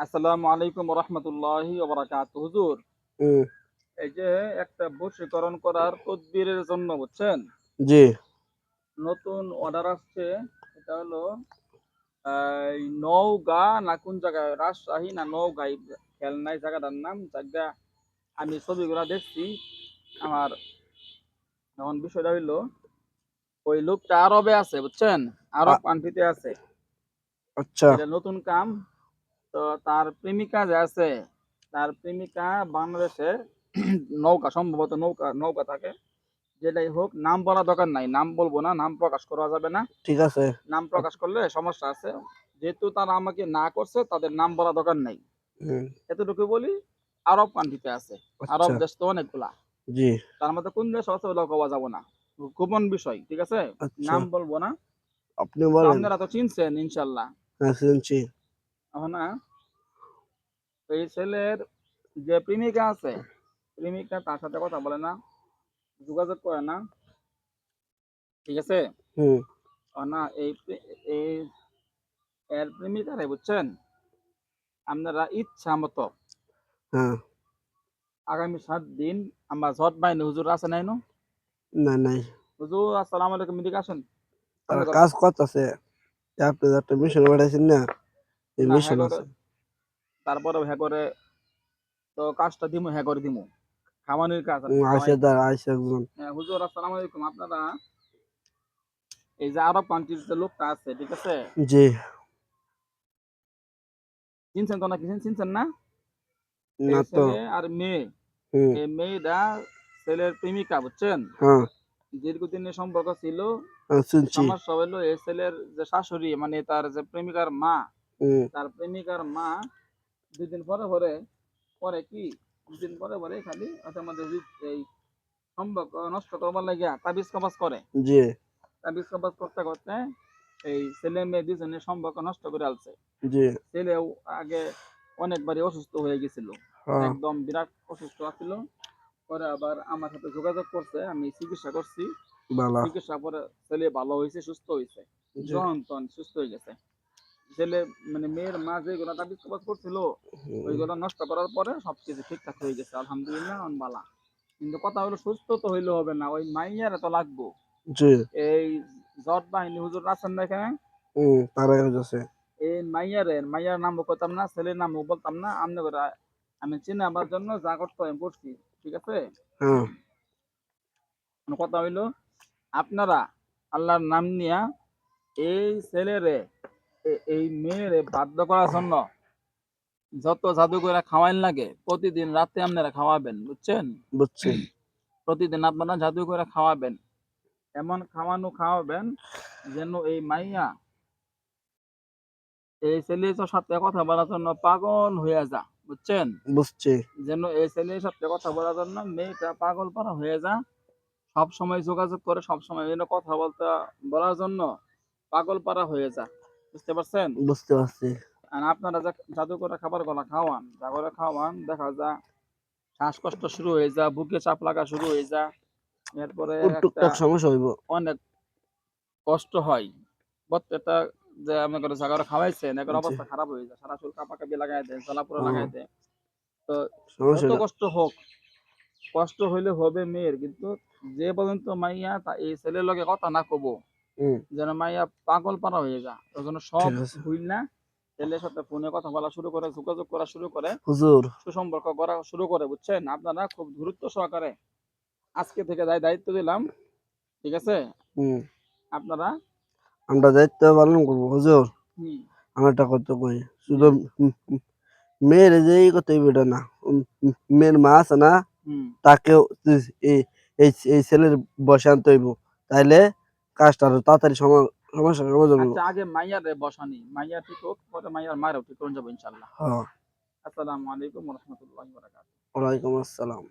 আসসালামু আলাইকুম রাহমাতুল্লাহি ওয়া বারাকাতুহু। হুজুর, হুম, এই যে একটা বশীকরণ করার তদবিরের জন্য বুঝছেন, জি। নতুন অর্ডার আসছে। এটা হলো এই নওগাঁ না কোন জায়গায়, রাজশাহী না নওগাঁ, খেয়াল নাই জায়গাটার নাম। জায়গা আমি ছবিগুলা দেখছি। আমার এখন বিষয়টা হইলো, ওই লোকটা আরবে আছে বুঝছেন, আ আরব কান্ট্রিতে আছে। আচ্ছা, এটা নতুন কাম। তো তার প্রেমিকা যে আছে, তার প্রেমিকা বাংলাদেশে নৌকা, সম্ভবত নৌকা নৌকা থাকে। যেটাই হোক, নাম বলা দরকার নাই, নাম বলবো না, নাম প্রকাশ করা যাবে না। ঠিক আছে। নাম আপ প্রকাশ করলে সমস্যা আছে। যেহেতু তারা আমাকে না করছে, তাদের নাম বলা দরকার নাই। হুম, এতটুকু বলি, আরব কান্ট্রিতে আছে। আরব আচ্ছা, দেশ তো অনেকগুলা, জি, তার মধ্যে কোন দেশ আছে ওগুলো কওয়া যাবো না, গোপন বিষয়, ঠিক আছে। আচ্ছা। নাম বলবো না। আপনি তো বলেন। আপনারা তো চিনছেন ইনশাল্লাহ। হ্যাঁ, শুনছি। এখন না, এই ছেলের যে প্রেমিকা আছে, প্রেমিকা তার সাথে কথা বলে না, যোগাযোগ করে না, ঠিক আছে। হুম, না, এই এর প্রেমিকারে বুঝছেন, আপনারা ইচ্ছা মতো হ্যাঁ, আগামী 7 দিন আমরা জট বাইনে হুজুর আছে নাই নো? না, নাই। হুজুর আসসালামু আলাইকুম, এদিকে আসেন। তারা সামনে করেন। কাজ করতেছে। আপনি যে একটা মিশন পাঠাইছেন না? এই না হ্যাঁ মিশন করে, আছে। তারপরে হ্যাঁ করে, তো কাজটা দিমু, হ্যাঁ করে দিমু। খাওয়ানোর কাজ আর কি, আইসা খাওয়াই। তার আইসা একজন। হ্যাঁ, হুজুর আসসালামু আলাইকুম, আপনারা এই যে আরব কান্ট্রির যে লোকটা আছে, ঠিক আছে, জি, চিনছেন তো নাকি, চিনছেন না? না এই তো। ছেলে আর মেয়ে, হুম, এই মেয়েটা ছেলের প্রেমিকা বুঝছেন। হ্যাঁ, দীর্ঘদিনের সম্পর্ক ছিল। শুনছি। সমস্যা হইলো, এই ছেলের যে শাশুড়ি, মানে তার যে প্রেমিকার মা, হুম, তার প্রেমিকার মা 2 দিন পরে পরে করে কি, 2 দিন পরে পরে খালি ওটার মধ্যে এই সম্পর্ক নষ্ট করবার লাগিয়া তাবিজ কবাজ করে। জি, তাবিজ কবাজ করতে করতে এই ছেলে মেয়ে দুজনের সম্পর্ক নষ্ট করে আলছে। জি, ছেলেও আগে অনেকবারই অসুস্থ হয়ে গেছিল, হ্যাঁ, একদম বিরাট অসুস্থ আছিল। পরে আবার আমার সাথে যোগাযোগ করছে, আমি চিকিৎসা করছি। বালা। চিকিৎসা করে ছেলে ভালো হয়েছে, সুস্থ হয়েছে, জি, যখন তখন সুস্থ হয়ে গেছে। ছেলে মানে মেয়ের মা যেগুলো তাবিজ কবাজ করছিল, হুম, ওইগুলো নষ্ট করার পরে সবকিছু ঠিকঠাক হয়ে গেছে, আলহামদুলিল্লাহ, এখন বালা। কিন্তু কথা হলো, সুস্থ তো হইলে হবে না, ওই মাইয়ার তো লাগবো। জি, এই জট বাহিনী হুজুর আছেন না এখানে, তারাই হইতেছে। এই মাইয়ার নামও করতাম না, ছেলের নামও বলতাম না, আমনে করে আমি চিনে আমার জন্য যা করতে হয় আমি করছি, ঠিক আছে। হ্যাঁ, এখন কথা হইলো, আপনারা আল্লাহর নাম নিয়া এই ছেলেরে এই মেয়েরে বাধ্য করার জন্য যত জাদু করে খাওয়াইন লাগে, প্রতিদিন রাতে আপনারা খাওয়াবেন বুঝছেন। বুঝছি। প্রতিদিন আপনারা জাদু করে খাওয়াবেন, এমন খাওয়াবেন যেন এই মাইয়া এই ছেলের সাথে কথা বলার জন্য পাগল হয়ে যা, বুঝছেন। বুঝছি। যেন এই ছেলের সাথে কথা বলার জন্য মেয়েটা পাগল পারা হয়ে যা, সব সময় যোগাযোগ করে, সব সময় যেন কথা বলতে বলার জন্য পাগল পারা হয়ে যা, বুঝতে পারছেন। বুঝতে পারছি। আর আপনারা যা জাদু করে খাবার গলা খাওয়ান, যা করে খাওয়ান, দেখা যায় শ্বাসকষ্ট শুরু হয়ে যা, বুকে চাপ লাগা শুরু হয়ে যা, এরপরে একটা টুকটাক সমস্যা হইব। অনেক কষ্ট হয়। প্রত্যেকটা যে মনে করেন জায়গাটা খাওয়াইছেন, একের জি, অবস্থা খারাপ হয়ে যায়। সারা শরীর কাঁপাকাঁপি লাগায় দেয়, জ্বালাপোড়া হ্যাঁ, লাগায় দেয়। তো যত সমস্যাটা। কষ্ট হোক, কষ্ট হইলে হবে মেয়ের, কিন্তু যে পর্যন্ত মাইয়া এই ছেলের লগে কথা না কব, হুম, যেন মাইয়া পাগল পারা হয়ে যা, ওই জন্য সব ঠিক আছে। ভুল না, ছেলের সাথে ফোনে কথা বলা শুরু করে, যোগাযোগ করা শুরু করে, হুজুর, সুসম্পর্ক করা শুরু করে, বুঝছেন। আপনারা খুব গুরুত্ব সহকারে আজকে থেকে দায়িত্ব দিলাম, ঠিক আছে। হুম, আপনারা আমরা দায়িত্ব পালন করবো হুজুর। হুম, আমি একটা কথা কই, জি, শুধু মেয়ের যে এই কথাই বেটা না, মেয়ের মা আছে না, হুম। তাকেও এই এই এই ছেলের বসে আনতে হইব। তাইলে কাজটা আরো তাড়াতাড়ি সমস্যার সমাধান হইব। আচ্ছা, আগে মাইয়ার বসানি, মাইয়া ঠিক হোক, পরে মাইয়ার মায়েরও ঠিক করে যাবো ইনশাল্লাহ। হ্যাঁ, আসসালামু আলাইকুম রহমতুল্লাহ বারাকাতুহু। ওয়ালাইকুম আসসালাম।